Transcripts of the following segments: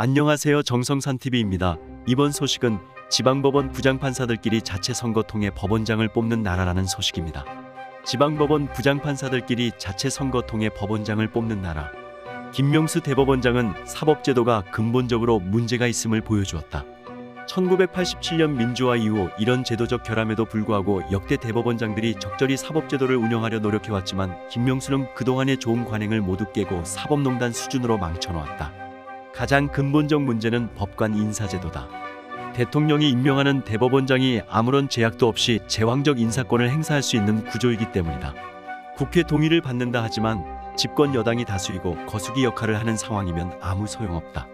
안녕하세요. 정성산TV입니다. 이번 소식은 지방법원 부장판사들끼리 자체 선거 통해 법원장을 뽑는 나라라는 소식입니다. 지방법원 부장판사들끼리 자체 선거 통해 법원장을 뽑는 나라. 김명수 대법원장은 사법제도가 근본적으로 문제가 있음을 보여주었다. 1987년 민주화 이후 이런 제도적 결함에도 불구하고 역대 대법원장들이 적절히 사법제도를 운영하려 노력해왔지만 김명수는 그동안의 좋은 관행을 모두 깨고 사법농단 수준으로 망쳐놓았다. 가장 근본적 문제는 법관 인사제도다. 대통령이 임명하는 대법원장이 아무런 제약도 없이 제왕적 인사권을 행사할 수 있는 구조이기 때문이다. 국회 동의를 받는다 하지만 집권 여당이 다수이고 거수기 역할을 하는 상황이면 아무 소용없다.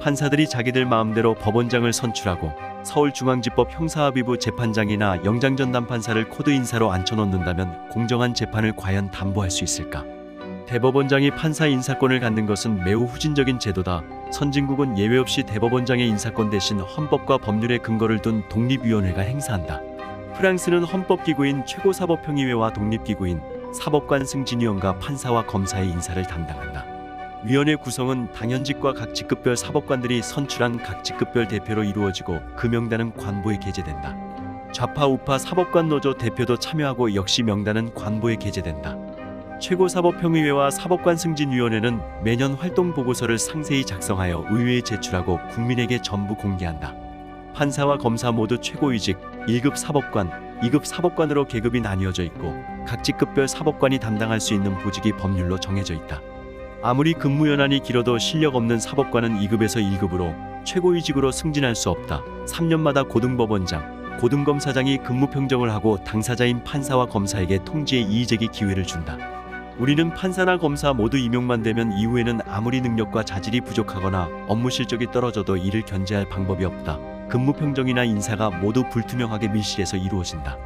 판사들이 자기들 마음대로 법원장을 선출하고 서울중앙지법 형사합의부 재판장이나 영장전담판사를 코드 인사로 앉혀놓는다면 공정한 재판을 과연 담보할 수 있을까? 대법원장이 판사 인사권을 갖는 것은 매우 후진적인 제도다. 선진국은 예외 없이 대법원장의 인사권 대신 헌법과 법률에 근거를 둔 독립위원회가 행사한다. 프랑스는 헌법기구인 최고사법평의회와 독립기구인 사법관 승진위원과 판사와 검사의 인사를 담당한다. 위원회 구성은 당연직과 각 직급별 사법관들이 선출한 각 직급별 대표로 이루어지고 그 명단은 관보에 게재된다. 좌파 우파 사법관 노조 대표도 참여하고 역시 명단은 관보에 게재된다. 최고사법평의회와 사법관 승진위원회는 매년 활동 보고서를 상세히 작성하여 의회에 제출하고 국민에게 전부 공개한다. 판사와 검사 모두 최고위직 1급 사법관, 2급 사법관으로 계급이 나뉘어져 있고 각 직급별 사법관이 담당할 수 있는 보직이 법률로 정해져 있다. 아무리 근무연한이 길어도 실력 없는 사법관은 2급에서 1급으로 최고위직으로 승진할 수 없다. 3년마다 고등법원장, 고등검사장이 근무평정을 하고 당사자인 판사와 검사에게 통지의 이의제기 기회를 준다. 우리는 판사나 검사 모두 임용만 되면 이후에는 아무리 능력과 자질이 부족하거나 업무 실적이 떨어져도 이를 견제할 방법이 없다. 근무평정이나 인사가 모두 불투명하게 밀실에서 이루어진다.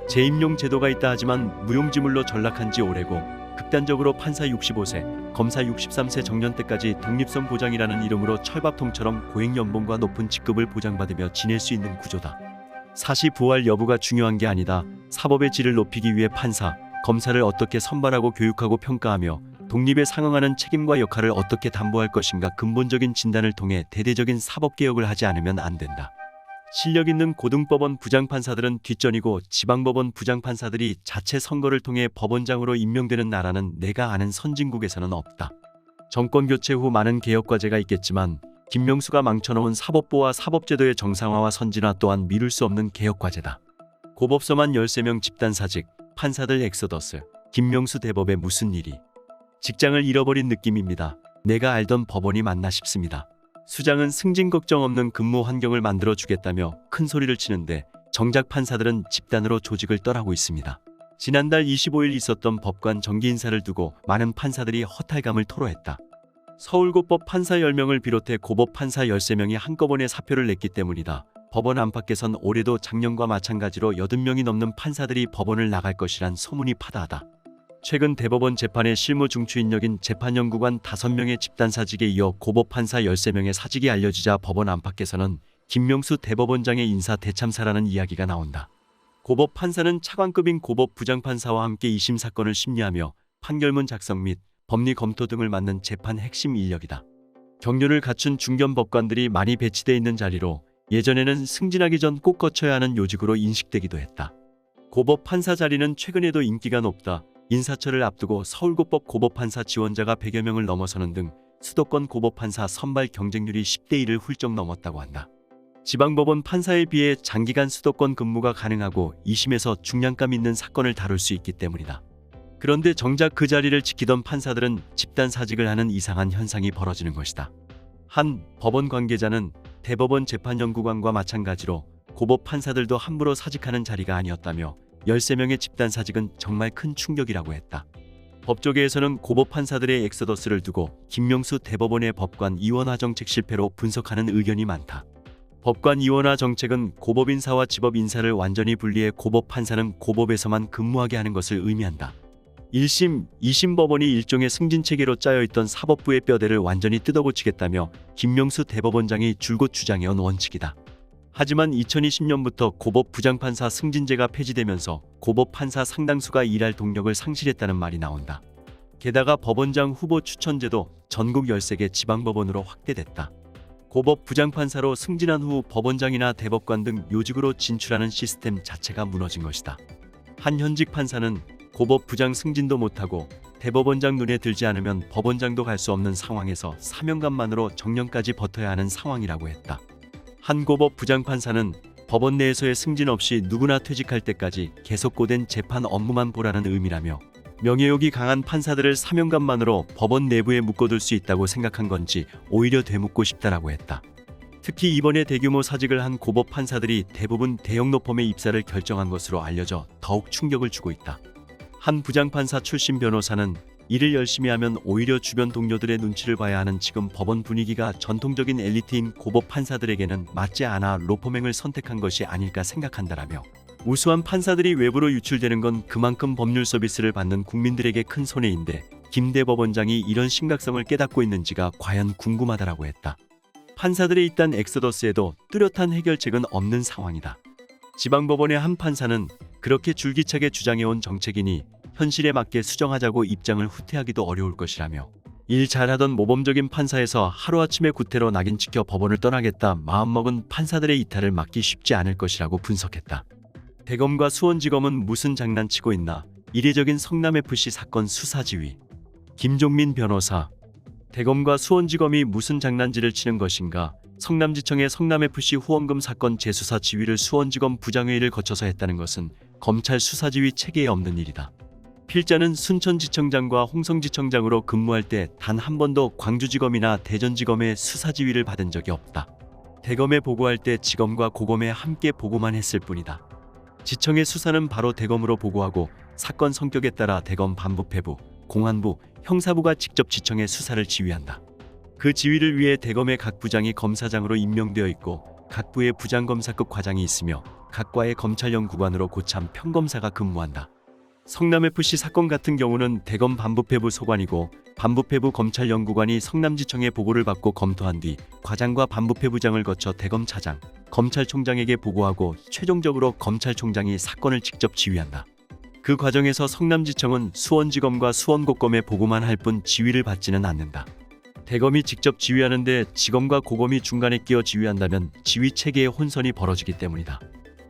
재임용 제도가 있다 하지만 무용지물로 전락한 지 오래고 극단적으로 판사 65세, 검사 63세 정년 때까지 독립성 보장이라는 이름으로 철밥통처럼 고액연봉과 높은 직급을 보장받으며 지낼 수 있는 구조다. 사시 부활 여부가 중요한 게 아니다. 사법의 질을 높이기 위해 판사, 검사를 어떻게 선발하고 교육하고 평가하며 독립에 상응하는 책임과 역할을 어떻게 담보할 것인가 근본적인 진단을 통해 대대적인 사법개혁을 하지 않으면 안 된다. 실력 있는 고등법원 부장판사들은 뒷전이고 지방법원 부장판사들이 자체 선거를 통해 법원장으로 임명되는 나라는 내가 아는 선진국에서는 없다. 정권교체 후 많은 개혁과제가 있겠지만 김명수가 망쳐놓은 사법부와 사법제도의 정상화와 선진화 또한 미룰 수 없는 개혁과제다. 고법서만 13명 집단사직, 판사들 엑소더스, 김명수 대법에 무슨 일이? 직장을 잃어버린 느낌입니다. 내가 알던 법원이 맞나 싶습니다. 수장은 승진 걱정 없는 근무 환경을 만들어주겠다며 큰 소리를 치는데 정작 판사들은 집단으로 조직을 떠나고 있습니다. 지난달 25일 있었던 법관 정기 인사를 두고 많은 판사들이 허탈감을 토로했다. 서울고법 판사 10명을 비롯해 고법 판사 13명이 한꺼번에 사표를 냈기 때문이다. 법원 안팎에선 올해도 작년과 마찬가지로 80명이 넘는 판사들이 법원을 나갈 것이란 소문이 파다하다. 최근 대법원 재판의 실무 중추인력인 재판연구관 5명의 집단사직에 이어 고법 판사 13명의 사직이 알려지자 법원 안팎에서는 김명수 대법원장의 인사 대참사라는 이야기가 나온다. 고법 판사는 차관급인 고법 부장판사와 함께 2심 사건을 심리하며 판결문 작성 및 법리 검토 등을 맡는 재판 핵심 인력이다. 경륜을 갖춘 중견 법관들이 많이 배치돼 있는 자리로 예전에는 승진하기 전 꼭 거쳐야 하는 요직으로 인식되기도 했다. 고법 판사 자리는 최근에도 인기가 높다. 인사철을 앞두고 서울고법 고법판사 지원자가 100여 명을 넘어서는 등 수도권 고법판사 선발 경쟁률이 10대 1을 훌쩍 넘었다고 한다. 지방법원 판사에 비해 장기간 수도권 근무가 가능하고 2심에서 중량감 있는 사건을 다룰 수 있기 때문이다. 그런데 정작 그 자리를 지키던 판사들은 집단 사직을 하는 이상한 현상이 벌어지는 것이다. 한 법원 관계자는 대법원 재판연구관과 마찬가지로 고법 판사들도 함부로 사직하는 자리가 아니었다며 13명의 집단 사직은 정말 큰 충격이라고 했다. 법조계에서는 고법 판사들의 엑소더스를 두고 김명수 대법원의 법관 이원화 정책 실패로 분석하는 의견이 많다. 법관 이원화 정책은 고법 인사와 지법 인사를 완전히 분리해 고법 판사는 고법에서만 근무하게 하는 것을 의미한다. 1심, 2심 법원이 일종의 승진체계로 짜여있던 사법부의 뼈대를 완전히 뜯어고치겠다며 김명수 대법원장이 줄곧 주장해온 원칙이다. 하지만 2020년부터 고법 부장판사 승진제가 폐지되면서 고법 판사 상당수가 일할 동력을 상실했다는 말이 나온다. 게다가 법원장 후보 추천제도 전국 13개 지방법원으로 확대됐다. 고법 부장판사로 승진한 후 법원장이나 대법관 등 요직으로 진출하는 시스템 자체가 무너진 것이다. 한 현직 판사는 고법 부장 승진도 못하고 대법원장 눈에 들지 않으면 법원장도 갈 수 없는 상황에서 사명감만으로 정년까지 버텨야 하는 상황이라고 했다. 한 고법 부장판사는 법원 내에서의 승진 없이 누구나 퇴직할 때까지 계속 고된 재판 업무만 보라는 의미라며, 명예욕이 강한 판사들을 사명감만으로 법원 내부에 묶어둘 수 있다고 생각한 건지 오히려 되묻고 싶다라고 했다. 특히 이번에 대규모 사직을 한 고법 판사들이 대부분 대형 로펌에 입사를 결정한 것으로 알려져 더욱 충격을 주고 있다. 한 부장판사 출신 변호사는 일을 열심히 하면 오히려 주변 동료들의 눈치를 봐야 하는 지금 법원 분위기가 전통적인 엘리트인 고법 판사들에게는 맞지 않아 로펌행을 선택한 것이 아닐까 생각한다라며, 우수한 판사들이 외부로 유출되는 건 그만큼 법률 서비스를 받는 국민들에게 큰 손해인데 김 대법원장이 이런 심각성을 깨닫고 있는지가 과연 궁금하다라고 했다. 판사들의 잇단 엑소더스에도 뚜렷한 해결책은 없는 상황이다. 지방법원의 한 판사는 그렇게 줄기차게 주장해온 정책이니 현실에 맞게 수정하자고 입장을 후퇴하기도 어려울 것이라며, 일 잘하던 모범적인 판사에서 하루아침에 구태로 낙인 찍혀 법원을 떠나겠다 마음먹은 판사들의 이탈을 막기 쉽지 않을 것이라고 분석했다. 대검과 수원지검은 무슨 장난치고 있나? 이례적인 성남FC 사건 수사지휘. 김종민 변호사. 대검과 수원지검이 무슨 장난질을 치는 것인가? 성남지청의 성남FC 후원금 사건 재수사 지휘를 수원지검 부장회의를 거쳐서 했다는 것은 검찰 수사지휘 체계에 없는 일이다. 필자는 순천지청장과 홍성지청장으로 근무할 때 단 한 번도 광주지검이나 대전지검의 수사지휘를 받은 적이 없다. 대검에 보고할 때 지검과 고검에 함께 보고만 했을 뿐이다. 지청의 수사는 바로 대검으로 보고하고 사건 성격에 따라 대검 반부패부, 공안부, 형사부가 직접 지청의 수사를 지휘한다. 그 지휘를 위해 대검의 각 부장이 검사장으로 임명되어 있고 각 부의 부장검사급 과장이 있으며 각 과의 검찰연구관으로 고참 평검사가 근무한다. 성남FC 사건 같은 경우는 대검 반부패부 소관이고 반부패부 검찰연구관이 성남지청의 보고를 받고 검토한 뒤 과장과 반부패부장을 거쳐 대검 차장, 검찰총장에게 보고하고 최종적으로 검찰총장이 사건을 직접 지휘한다. 그 과정에서 성남지청은 수원지검과 수원고검의 보고만 할 뿐 지휘를 받지는 않는다. 대검이 직접 지휘하는데 지검과 고검이 중간에 끼어 지휘한다면 지휘 체계의 혼선이 벌어지기 때문이다.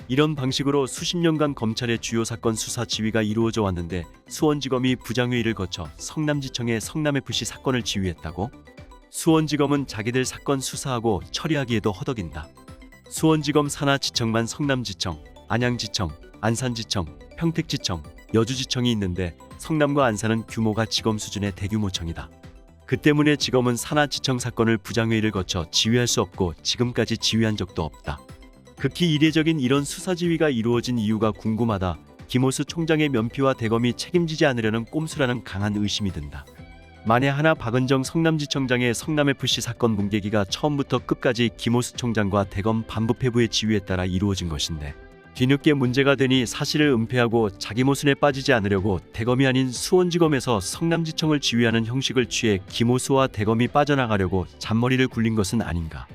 이런 방식으로 수십 년간 검찰의 주요 사건 수사 지휘가 이루어져 왔는데 수원지검이 부장회의를 거쳐 성남지청의 성남FC 사건을 지휘했다고? 수원지검은 자기들 사건 수사하고 처리하기에도 허덕인다. 수원지검 산하지청만 성남지청, 안양지청, 안산지청, 평택지청, 여주지청이 있는데 성남과 안산은 규모가 지검 수준의 대규모청이다. 그 때문에 지검은 산하지청 사건을 부장회의를 거쳐 지휘할 수 없고 지금까지 지휘한 적도 없다. 극히 이례적인 이런 수사지휘가 이루어진 이유가 궁금하다. 김호수 총장의 면피와 대검이 책임지지 않으려는 꼼수라는 강한 의심이 든다. 만에 하나 박은정 성남지청장의 성남FC 사건 뭉개기가 처음부터 끝까지 김호수 총장과 대검 반부패부의 지휘에 따라 이루어진 것인데 뒤늦게 문제가 되니 사실을 은폐하고 자기 모순에 빠지지 않으려고 대검이 아닌 수원지검에서 성남지청을 지휘하는 형식을 취해 김호수와 대검이 빠져나가려고 잔머리를 굴린 것은 아닌가.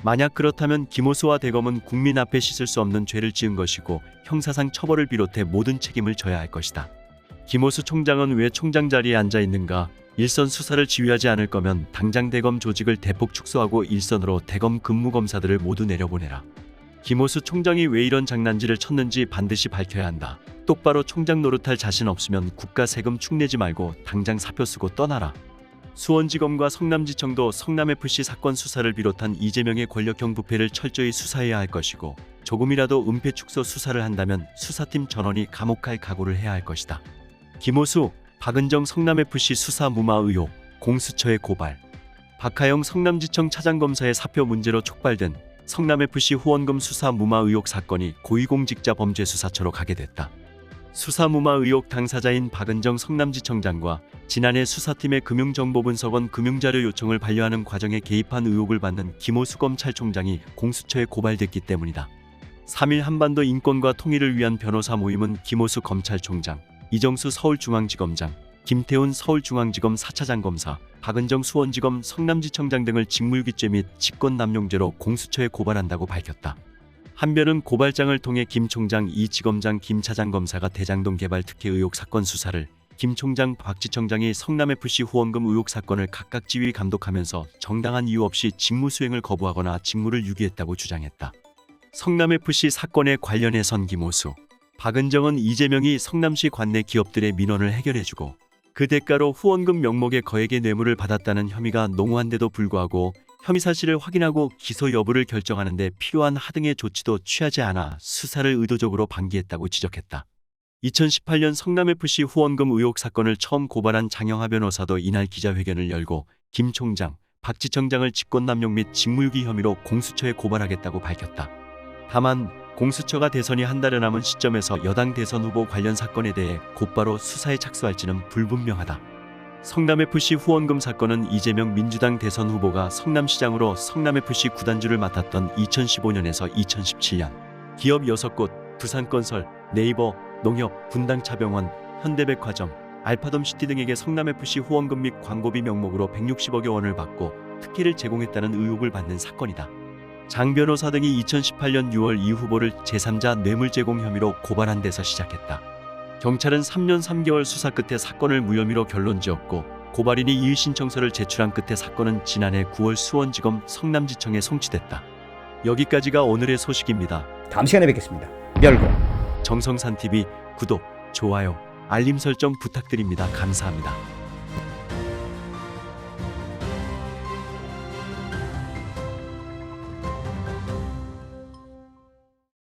만약 그렇다면 김호수와 대검은 국민 앞에 씻을 수 없는 죄를 지은 것이고 형사상 처벌을 비롯해 모든 책임을 져야 할 것이다. 김호수 총장은 왜 총장 자리에 앉아 있는가? 일선 수사를 지휘하지 않을 거면 당장 대검 조직을 대폭 축소하고 일선으로 대검 근무검사들을 모두 내려보내라. 김호수 총장이 왜 이런 장난질을 쳤는지 반드시 밝혀야 한다. 똑바로 총장 노릇할 자신 없으면 국가 세금 축내지 말고 당장 사표 쓰고 떠나라. 수원지검과 성남지청도 성남FC 사건 수사를 비롯한 이재명의 권력형 부패를 철저히 수사해야 할 것이고 조금이라도 은폐 축소 수사를 한다면 수사팀 전원이 감옥 갈 각오를 해야 할 것이다. 김호수, 박은정 성남FC 수사 무마 의혹, 공수처의 고발. 박하영 성남지청 차장검사의 사표 문제로 촉발된 성남FC 후원금 수사 무마 의혹 사건이 고위공직자 범죄수사처로 가게 됐다. 수사 무마 의혹 당사자인 박은정 성남지청장과 지난해 수사팀의 금융정보분석원 금융자료 요청을 반려하는 과정에 개입한 의혹을 받는 김호수 검찰총장이 공수처에 고발됐기 때문이다. 3일 한반도 인권과 통일을 위한 변호사 모임은 김호수 검찰총장, 이정수 서울중앙지검장, 김태훈 서울중앙지검 4차장 검사, 박은정 수원지검 성남지청장 등을 직무유기죄 및 직권남용죄로 공수처에 고발한다고 밝혔다. 한변은 고발장을 통해 김 총장, 이 지검장, 김 차장 검사가 대장동 개발 특혜 의혹 사건 수사를 김 총장, 박 지청장이 성남FC 후원금 의혹 사건을 각각 지휘 감독하면서 정당한 이유 없이 직무 수행을 거부하거나 직무를 유기했다고 주장했다. 성남FC 사건에 관련해선 김호수, 박은정은 이재명이 성남시 관내 기업들의 민원을 해결해주고 그 대가로 후원금 명목의 거액의 뇌물을 받았다는 혐의가 농후한데도 불구하고 혐의 사실을 확인하고 기소 여부를 결정하는 데 필요한 하등의 조치도 취하지 않아 수사를 의도적으로 방기했다고 지적했다. 2018년 성남FC 후원금 의혹 사건을 처음 고발한 장영하 변호사도 이날 기자회견을 열고 김 총장, 박 지청장을 직권남용 및 직무유기 혐의로 공수처에 고발하겠다고 밝혔다. 다만 공수처가 대선이 한 달여 남은 시점에서 여당 대선 후보 관련 사건에 대해 곧바로 수사에 착수할지는 불분명하다. 성남FC 후원금 사건은 이재명 민주당 대선 후보가 성남시장으로 성남FC 구단주를 맡았던 2015년에서 2017년 기업 6곳, 두산건설, 네이버, 농협, 분당차병원, 현대백화점, 알파돔시티 등에게 성남FC 후원금 및 광고비 명목으로 160억여 원을 받고 특혜를 제공했다는 의혹을 받는 사건이다. 장 변호사 등이 2018년 6월 이 후보를 제3자 뇌물 제공 혐의로 고발한 데서 시작했다. 경찰은 3년 3개월 수사 끝에 사건을 무혐의로 결론지었고 고발인이 이의 신청서를 제출한 끝에 사건은 지난해 9월 수원지검 성남지청에 송치됐다. 여기까지가 오늘의 소식입니다. 다음 시간에 뵙겠습니다. 멸공. 정성산TV 구독, 좋아요, 알림 설정 부탁드립니다. 감사합니다.